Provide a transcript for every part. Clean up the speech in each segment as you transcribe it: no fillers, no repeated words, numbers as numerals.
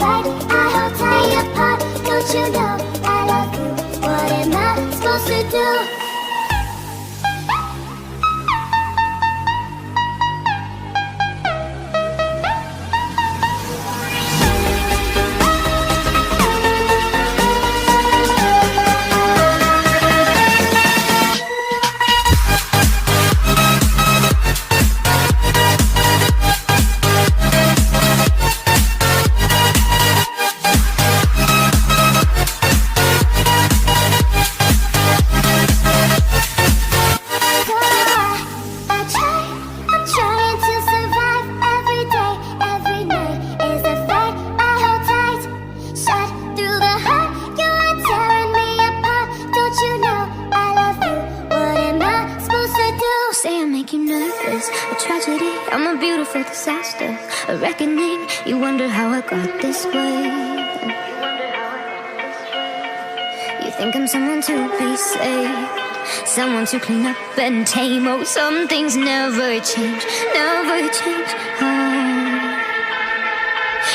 fight, I hold tight apart. Don't you know I love you? What am I supposed to do? A tragedy, I'm a beautiful disaster. A reckoning, you wonder how I got this way. You think I'm someone to be saved, someone to clean up and tame. Oh, some things never change, never change. Oh.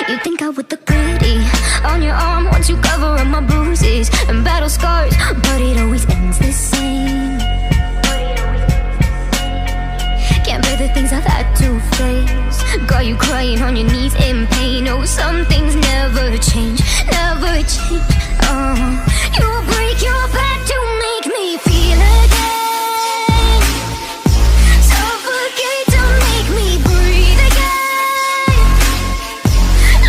You think I would look pretty on your arm once you cover up my bruises and battle scars, but it always ends the same. Can't bear the things I've had to face. Got you crying on your knees in pain. Oh, some things never change, never change. Oh, you'll break your back to make me feel again. Suffocate to make me breathe again.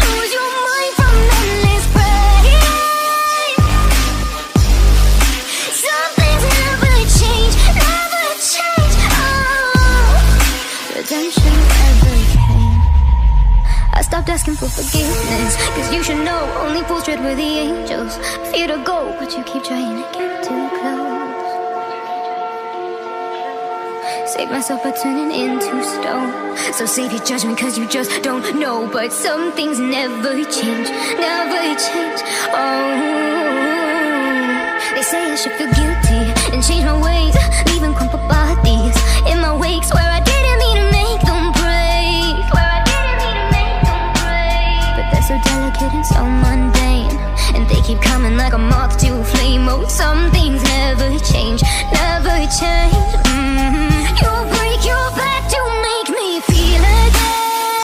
Lose your mind from endless pain. Some things never change, never change. Redemption never came. I stopped asking for forgiveness, cause you should know only fools tread where the angels fear to go, but you keep trying to get too close. Save myself by turning into stone. So save your judgment cause you just don't know. But some things never change, never change. Oh, they say I should feel guilty and change my ways, leaving crumpled bodies in my wake. Swear I didn't mean to make them break. Swear I didn't mean to make them break. But they're so delicate and so mundane, and they keep coming like a moth to a flame. Oh, some things never change,